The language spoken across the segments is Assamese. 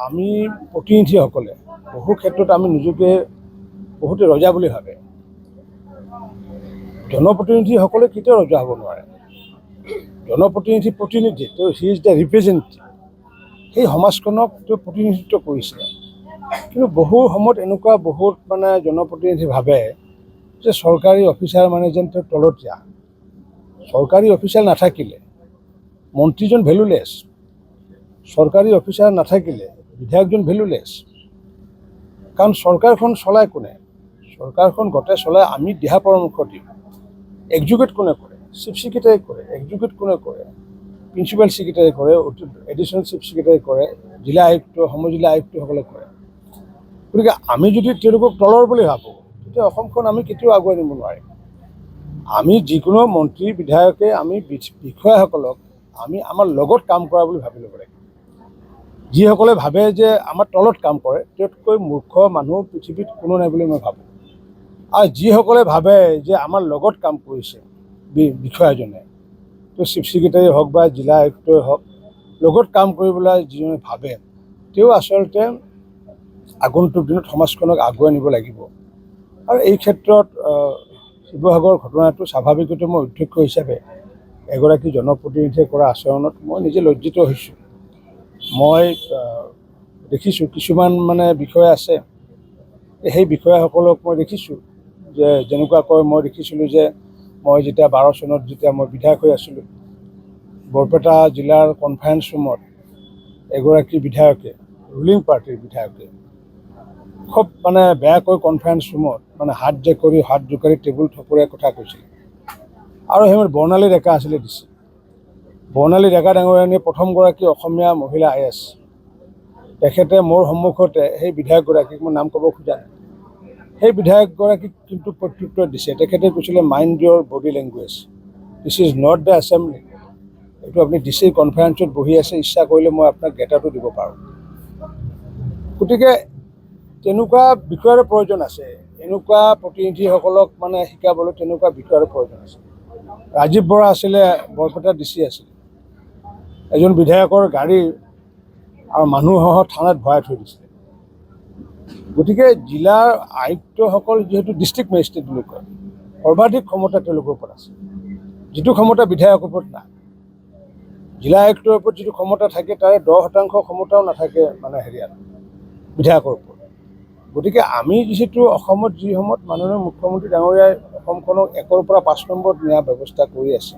আমি প্ৰতিনিধিসকলে বহু ক্ষেত্ৰত আমি নিজকে বহুতে ৰজা বুলি ভাবে। জনপ্ৰতিনিধিসকলে কেতিয়াও ৰজা হ'ব নোৱাৰে। প্ৰতিনিধি তেওঁ হি ইজ দ্য ৰিপ্ৰেজেণ্টেটিভ। সেই সমাজখনক তেওঁ প্ৰতিনিধিত্ব কৰিছে। কিন্তু বহু সময়ত এনেকুৱা বহুত জনপ্ৰতিনিধি ভাবে যে চৰকাৰী অফিচাৰ যেন তেওঁ তলতীয়া। চৰকাৰী অফিচাৰ নাথাকিলে মন্ত্ৰীজন ভেলুলেছ, চৰকাৰী অফিচাৰ নাথাকিলে বিধায়কজন ভেলুলেছ। কাৰণ চৰকাৰখন চলায় কোনে? চৰকাৰখন গোটেই চলাই আমি দিহা পৰামৰ্শ দিওঁ। এক্সিকিউট কোনে কৰে? চিফ ছেক্ৰেটাৰী কৰে। এক্সিকিউট কোনে কৰে? প্ৰিন্সিপাল ছেক্ৰেটাৰী কৰে, এডিশ্যনেল চিফ ছেক্ৰেটাৰী কৰে, জিলা আয়ুক্ত, সমজিলা আয়ুক্তসকলে কৰে। গতিকে আমি যদি তেওঁলোকক তলৰ বুলি ভাবোঁ, তেতিয়া অসমখন আমি কেতিয়াও আগুৱাই নিব নোৱাৰিম। আমি যিকোনো মন্ত্ৰী বিধায়কে আমি বিষয়াসকলক আমি আমাৰ লগত কাম কৰা বুলি ভাবি ল'ব লাগিব। যিসকলে ভাবে যে আমাৰ তলত কাম কৰে, তেওঁতকৈ মূৰ্খ মানুহ পৃথিৱীত কোনো নাই বুলি মই ভাবোঁ। আৰু যিসকলে ভাবে যে আমাৰ লগত কাম কৰিছে বিষয়াজনে, তো চিফ ছেক্ৰেটাৰী হওক বা জিলা আয়ুক্তই হওক, লগত কাম কৰিবলৈ যিজনে ভাবে, তেওঁ আচলতে আগন্তুক দিনত সমাজখনক আগুৱাই নিব লাগিব। আৰু এই ক্ষেত্ৰত শিৱসাগৰৰ ঘটনাটো স্বাভাৱিকতে মই অধ্যক্ষ হিচাপে এগৰাকী জনপ্ৰতিনিধিয়ে কৰা আচৰণত মই নিজে লজ্জিত হৈছোঁ। মই দেখিছোঁ কিছুমান বিষয়া আছে, সেই বিষয়াসকলক মই দেখিছোঁ যে যেনেকুৱাকৈ মই দেখিছিলোঁ যে মই যেতিয়া 12 চনত যেতিয়া মই বিধায়ক হৈ আছিলোঁ, বৰপেটা জিলাৰ কনফাৰেন্স ৰুমত এগৰাকী বিধায়কে, ৰুলিং পাৰ্টিৰ বিধায়কে খুব বেয়াকৈ কনফাৰেন্স ৰুমত হাত জোকাৰি টেবুল থপৰিয়াই কথা কৈছিল। আৰু সেইসময়ত বৰ্ণালী ডেকা আছিলে DC। বৰ্ণালী ডেকা ডাঙৰীয়ানীয়ে প্ৰথমগৰাকী অসমীয়া মহিলা IAS। তেখেতে মোৰ সন্মুখতে সেই বিধায়কগৰাকীক মই নাম ক'ব খোজা নাই, সেই বিধায়কগৰাকীক কিন্তু প্ৰত্যুত্তৰ দিছে। তেখেতে কৈছিলে mind your body language, this is not the assembly. এইটো আপুনি DC কনফাৰেন্সত বহি আছে, ইচ্ছা কৰিলে মই আপোনাক গেটাৰটো দিব পাৰোঁ। গতিকে তেনেকুৱা বিষয়ৰ প্ৰয়োজন আছে। এনেকুৱা প্ৰতিনিধিসকলক শিকাবলৈ তেনেকুৱা বিষয়ৰ প্ৰয়োজন আছে। ৰাজীৱ বৰা আছিলে বৰপেটা DC আছিলে। এজন বিধায়কৰ গাড়ী আৰু মানুহসহ থানাত ভৰাই থৈ দিছিলে। গতিকে জিলাৰ আয়ুক্তসকল যিহেতু ডিষ্ট্ৰিক্ট মেজিষ্ট্ৰেট বুলি কয়, সৰ্বাধিক ক্ষমতা তেওঁলোকৰ ওপৰত আছে, যিটো ক্ষমতা বিধায়কৰ ওপৰত নাই। জিলা আয়ুক্তৰ ওপৰত যিটো ক্ষমতা থাকে তাৰে 10% ক্ষমতাও নাথাকে বিধায়কৰ ওপৰত। গতিকে আমি যিহেতু অসমত যি সময়ত মাননীয় মুখ্যমন্ত্ৰী ডাঙৰীয়াই অসমখনক 1ৰ পৰা 5 নম্বৰত নিয়াৰ ব্যৱস্থা কৰি আছে,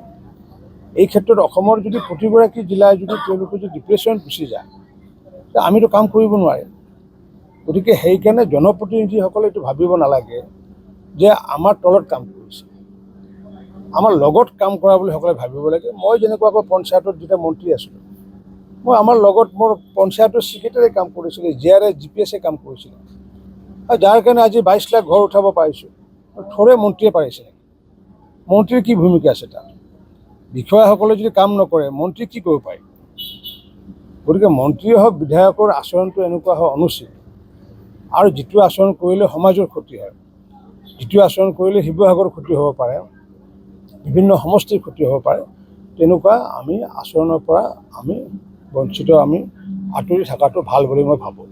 এই ক্ষেত্ৰত অসমৰ যদি প্ৰতিগৰাকী জিলাই যদি তেওঁলোকে যদি ডিপ্ৰেশ্যন গুচি যায়, আমিতো কাম কৰিব নোৱাৰিম। গতিকে সেইকাৰণে জনপ্ৰতিনিধিসকলে এইটো ভাবিব নালাগে যে আমাৰ তলত কাম কৰিছে, আমাৰ লগত কাম কৰা বুলি সকলে ভাবিব লাগে। মই যেনেকুৱাকৈ পঞ্চায়তত যেতিয়া মন্ত্ৰী আছিলোঁ, মই আমাৰ লগত মোৰ পঞ্চায়তৰ ছেক্ৰেটাৰী কাম কৰিছিলোঁ, GRS GPS কাম কৰিছিলোঁ। আৰু যাৰ কাৰণে আজি 22 লাখ ঘৰ উঠাব পাৰিছোঁ, থোৰে মন্ত্ৰীয়ে পাৰিছে নেকি? মন্ত্ৰীৰ কি ভূমিকা আছে তাত? বিষয়াসকলে যদি কাম নকৰে মন্ত্ৰী কি কৰিব পাৰিব? গতিকে মন্ত্ৰীয়ে হওক বিধায়কৰ আচৰণটো এনেকুৱা হোৱা অনুচিত। আৰু যিটো আচৰণ কৰিলে সমাজৰ ক্ষতি হয়, যিটো আচৰণ কৰিলে শিৱসাগৰৰ ক্ষতি হ'ব পাৰে, বিভিন্ন সমষ্টিৰ ক্ষতি হ'ব পাৰে, তেনেকুৱা আমি আচৰণৰ পৰা আমি বঞ্চিত, আমি আঁতৰি থকাটো ভাল বুলি মই ভাবোঁ।